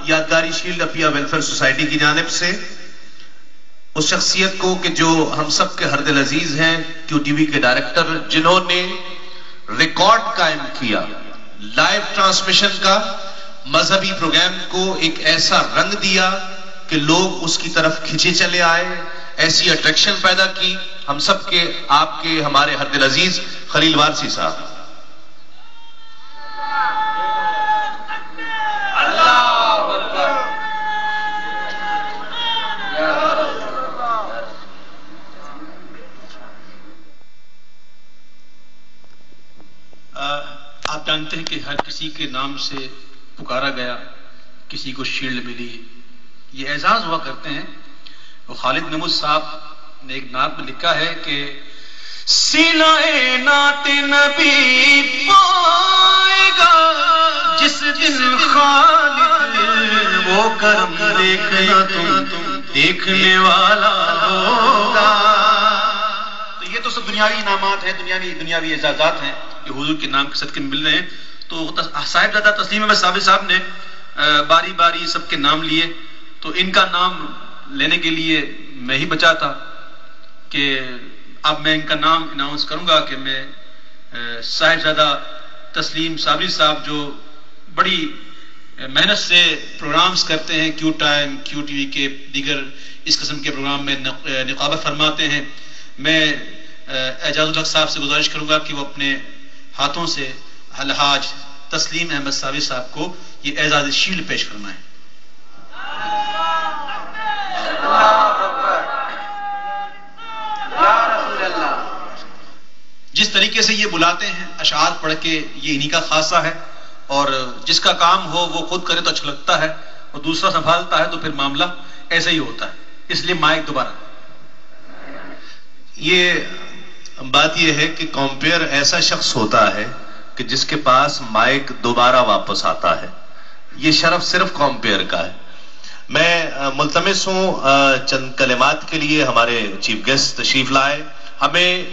یادگاری شیلڈ اپیا ویلفیئر سوسائٹی کی جانب سے اس شخصیت کو کہ جو ہم سب کے ہر دل عزیز ہیں، کیو ٹی وی کے ڈائریکٹر جنہوں نے ریکارڈ قائم کیا لائیو ٹرانسمیشن کا، مذہبی پروگرام کو ایک ایسا رنگ دیا کہ لوگ اس کی طرف کھنچے چلے آئے، ایسی اٹریکشن پیدا کی۔ ہم سب کے آپ کے ہمارے ہر دل عزیز خلیل وارسی صاحب۔ آپ جانتے ہیں کہ ہر کسی کے نام سے پکارا گیا کسی کو شیلڈ ملی، یہ اعزاز ہوا کرتے ہیں۔ وہ خالد نمود صاحب نے ایک نعت میں لکھا ہے کہ سینہ نعت نبی پائے گا جس دن خالد وہ کرم دیکھنا تم دیکھنے والا ہوگا. تو یہ تو سب دنیاوی انعامات ہیں، دنیاوی اعزازات ہیں کہ حضور کے نام کے صدقے میں مل رہے ہیں. تو صاحبزادہ تسلیم احمد صابری صاحب نے باری باری سب کے نام لیے، تو ان کا نام لینے کے لیے میں ہی بچا تھا کہ اب میں ان کا نام اناؤنس کروں گا کہ میں صاحبزادہ تسلیم صابری صاحب جو بڑی محنت سے پروگرامز کرتے ہیں، کیو ٹائم، کیو ٹی وی کے دیگر اس قسم کے پروگرام میں نقابت فرماتے ہیں، میں اعجاز الحق صاحب سے گزارش کروں گا کہ وہ اپنے ہاتھوں سے الحاج تسلیم احمد صابری صاحب کو یہ اعزازی شیلڈ پیش فرمائیں. جس طریقے سے یہ بلاتے ہیں اشعار پڑھ کے، یہ انہی کا خاصہ ہے، اور جس کا کام ہو وہ خود کرے تو اچھا لگتا ہے، اور دوسرا سنبھالتا ہے تو پھر معاملہ ایسا ہی ہوتا ہے. اس لیے مائک دوبارہ. یہ بات یہ ہے کہ کمپیئر ایسا شخص ہوتا ہے کہ جس کے پاس مائک دوبارہ واپس آتا ہے. یہ شرف صرف کمپیئر کا ہے. میں ملتمس ہوں چند کلمات کے لیے ہمارے چیف گیسٹ تشریف لائے. ہمیں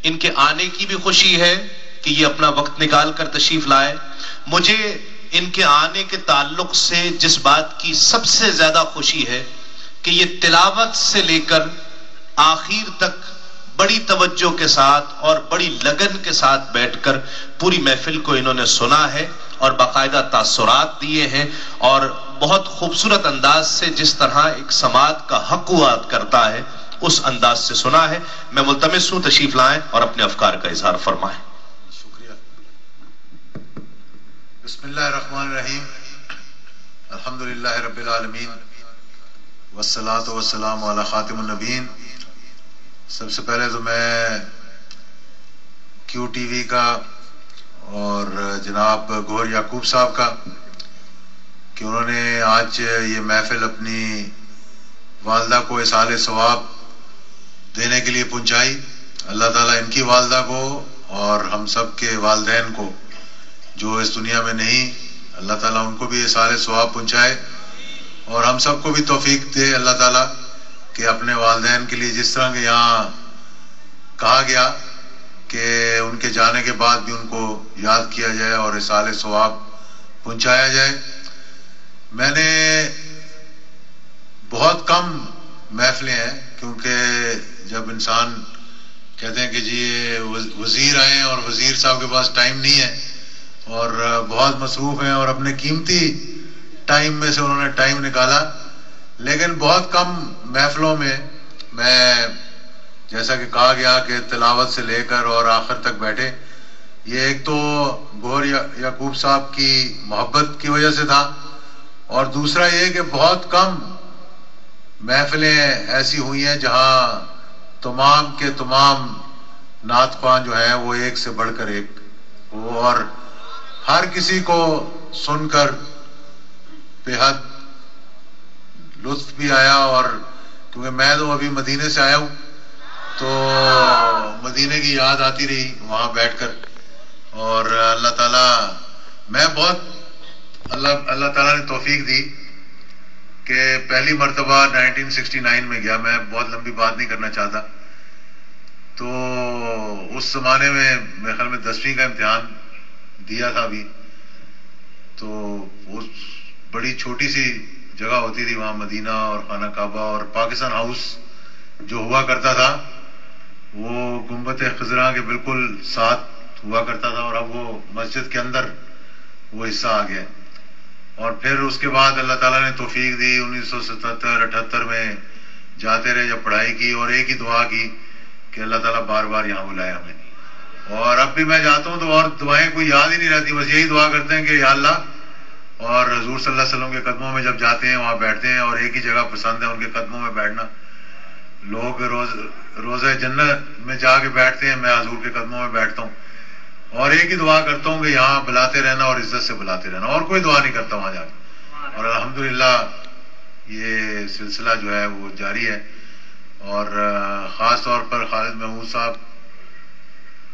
ان کے آنے کی بھی خوشی ہے کہ یہ اپنا وقت نکال کر تشریف لائے. مجھے ان کے آنے کے تعلق سے جس بات کی سب سے زیادہ خوشی ہے کہ یہ تلاوت سے لے کر آخر تک بڑی توجہ کے ساتھ اور بڑی لگن کے ساتھ بیٹھ کر پوری محفل کو انہوں نے سنا ہے اور باقاعدہ تاثرات دیے ہیں، اور بہت خوبصورت انداز سے جس طرح ایک سماعت کا حق وعد کرتا ہے اس انداز سے سنا ہے. میں ملتمس ہوں تشریف لائیں اور اپنے افکار کا اظہار فرمائیں. شکریہ. بسم اللہ الرحمن الرحیم. الحمدللہ رب العالمین والصلاۃ والسلام علی خاتم النبیین. سب سے پہلے تو میں کیو ٹی وی کا اور جناب گوہر یعقوب صاحب کا کہ انہوں نے آج یہ محفل اپنی والدہ کو اصحال ثواب دینے کے لیے پہنچائی. اللہ تعالیٰ ان کی والدہ کو اور ہم سب کے والدین کو جو اس دنیا میں نہیں، اللہ تعالیٰ ان کو بھی اصحال ثواب پہنچائے، اور ہم سب کو بھی توفیق دے اللہ تعالیٰ کہ اپنے والدین کے لیے جس طرح کہ یہاں کہا گیا کہ ان کے جانے کے بعد بھی ان کو یاد کیا جائے اور اصحال ثواب پہنچایا جائے. میں نے بہت کم محفلیں ہیں، کیونکہ جب انسان کہتے ہیں کہ جی وزیر آئے ہیں اور وزیر صاحب کے پاس ٹائم نہیں ہے اور بہت مصروف ہیں اور اپنے قیمتی ٹائم میں سے انہوں نے ٹائم نکالا، لیکن بہت کم محفلوں میں میں جیسا کہ کہا گیا کہ تلاوت سے لے کر اور آخر تک بیٹھے. یہ ایک تو گوہر یعقوب صاحب کی محبت کی وجہ سے تھا، اور دوسرا یہ کہ بہت کم محفلیں ایسی ہوئی ہیں جہاں تمام کے تمام نعت خوان جو ہیں وہ ایک سے بڑھ کر ایک ہو، اور ہر کسی کو سن کر بے حد لطف بھی آیا. اور کیونکہ میں تو ابھی مدینے سے آیا ہوں تو مدینے کی یاد آتی رہی وہاں بیٹھ کر، اور اللہ تعالیٰ میں بہت اللہ تعالیٰ نے توفیق دی کہ پہلی مرتبہ 1969 میں گیا. میں بہت لمبی بات نہیں کرنا چاہتا. تو اس زمانے میں میرے خیال میں 10ویں کا امتحان دیا تھا ابھی، تو اس بڑی چھوٹی سی جگہ ہوتی تھی وہاں مدینہ اور خانہ کعبہ، اور پاکستان ہاؤس جو ہوا کرتا تھا وہ گنبد خضراء کے بالکل ساتھ ہوا کرتا تھا، اور اب وہ مسجد کے اندر وہ حصہ آ گیا. اور پھر اس کے بعد اللہ تعالیٰ نے توفیق دی 1977-78 میں جاتے رہے، جب پڑھائی کی اور ایک ہی دعا کی کہ اللہ تعالیٰ بار بار یہاں بلائے ہمیں. اور اب بھی میں جاتا ہوں تو اور دعائیں کوئی یاد ہی نہیں رہتی، بس یہی دعا کرتے ہیں کہ یا اللہ، اور حضور صلی اللہ علیہ وسلم کے قدموں میں جب جاتے ہیں وہاں بیٹھتے ہیں، اور ایک ہی جگہ پسند ہے ان کے قدموں میں بیٹھنا. لوگ روزہ جنت میں جا کے بیٹھتے ہیں، میں حضور کے قدموں میں بیٹھتا ہوں، اور ایک ہی دعا کرتا ہوں کہ یہاں بلاتے رہنا اور عزت سے بلاتے رہنا، اور کوئی دعا نہیں کرتا وہاں جا کے. اور الحمدللہ یہ سلسلہ جو ہے وہ جاری ہے، اور خاص طور پر خالد محمود صاحب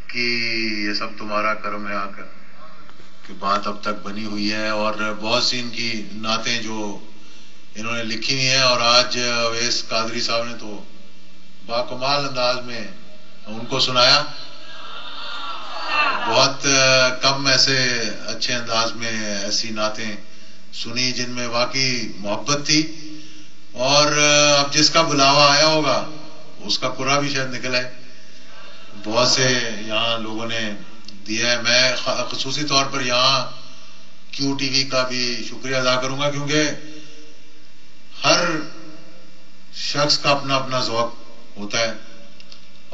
کی یہ سب تمہارا کرم ہے آ کر. کہ بات اب تک بنی ہوئی ہے، اور بہت سی ان کی نعتیں جو انہوں نے لکھی ہوئی ہیں، اور آج اویس قادری صاحب نے تو باکمال انداز میں ان کو سنایا. بہت کم ایسے اچھے انداز میں ایسی نعتیں سنی جن میں واقعی محبت تھی، اور اب جس کا بلاوا آیا ہوگا اس کا قرا بھی شاید نکل آئے. بہت سے یہاں لوگوں نے دیا ہے. میں خصوصی طور پر یہاں کیو ٹی وی کا بھی شکریہ ادا کروں گا، کیونکہ ہر شخص کا اپنا اپنا ذوق ہوتا ہے،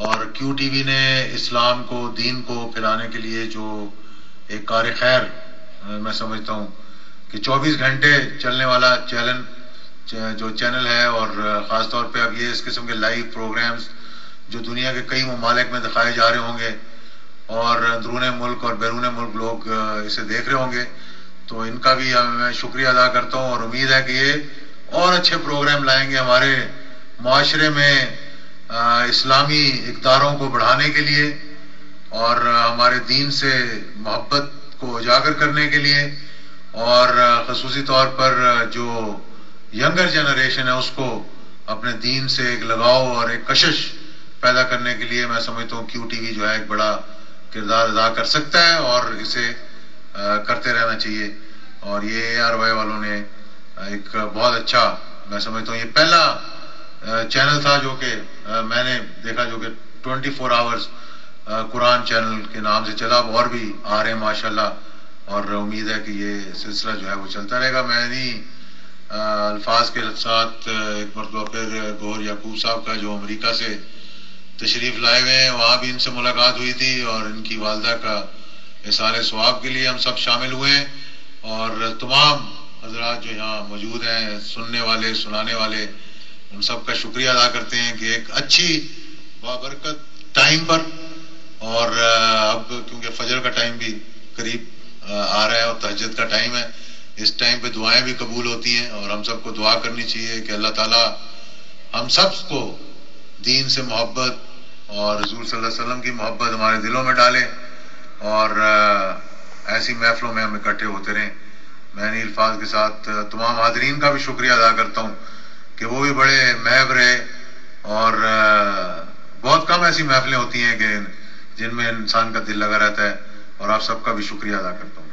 اور کیو ٹی وی نے اسلام کو، دین کو پھیلانے کے لیے جو ایک کار خیر میں سمجھتا ہوں کہ 24 گھنٹے چلنے والا جو چینل ہے، اور خاص طور پہ اب یہ اس قسم کے لائیو پروگرامز جو دنیا کے کئی ممالک میں دکھائے جا رہے ہوں گے، اور اندرون ملک اور بیرون ملک لوگ اسے دیکھ رہے ہوں گے، تو ان کا بھی میں شکریہ ادا کرتا ہوں، اور امید ہے کہ یہ اور اچھے پروگرام لائیں گے ہمارے معاشرے میں اسلامی اقداروں کو بڑھانے کے لیے، اور ہمارے دین سے محبت کو اجاگر کرنے کے لیے، اور خصوصی طور پر جو ینگر جنریشن ہے اس کو اپنے دین سے ایک لگاؤ اور ایک کشش پیدا کرنے کے لیے میں سمجھتا ہوں کیو ٹی وی جو ہے ایک بڑا کردار ادا کر سکتا ہے، اور اسے کرتے رہنا چاہیے. اور یہ اے آر وائی والوں نے ایک بہت اچھا، میں سمجھتا ہوں یہ پہلا چینل تھا جو کہ میں نے دیکھا جو کہ 24 آورز قرآن چینل کے نام سے چلا. اب اور بھی آ رہے ہیں ماشاءاللہ، اور امید ہے کہ یہ سلسلہ جو ہے وہ چلتا رہے گا. میں نہیں الفاظ کے ساتھ ایک مرتبہ پھر گوہر یعقوب صاحب کا جو امریکہ سے تشریف لائے ہوئے ہیں، وہاں بھی ان سے ملاقات ہوئی تھی، اور ان کی والدہ کا احسان ثواب کے لیے ہم سب شامل ہوئے ہیں، اور تمام حضرات جو یہاں موجود ہیں، سننے والے، سنانے والے، ان سب کا شکریہ ادا کرتے ہیں کہ ایک اچھی بابرکت ٹائم پر، اور اب کیونکہ فجر کا ٹائم بھی قریب آ رہا ہے اور تہجد کا ٹائم ہے، اس ٹائم پہ دعائیں بھی قبول ہوتی ہیں، اور ہم سب کو دعا کرنی چاہیے کہ اللہ تعالیٰ ہم سب کو دین سے محبت اور حضور صلی اللہ علیہ وسلم کی محبت ہمارے دلوں میں ڈالے، اور ایسی محفلوں میں ہم اکٹھے ہوتے رہیں. میں نے الفاظ کے ساتھ تمام حاضرین کا بھی شکریہ ادا کرتا ہوں کہ وہ بھی بڑے محب رہے، اور بہت کم ایسی محفلیں ہوتی ہیں کہ جن میں انسان کا دل لگا رہتا ہے، اور آپ سب کا بھی شکریہ ادا کرتا ہوں.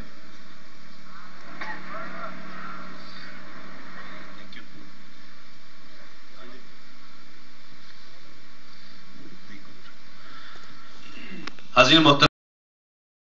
حاضرین محترم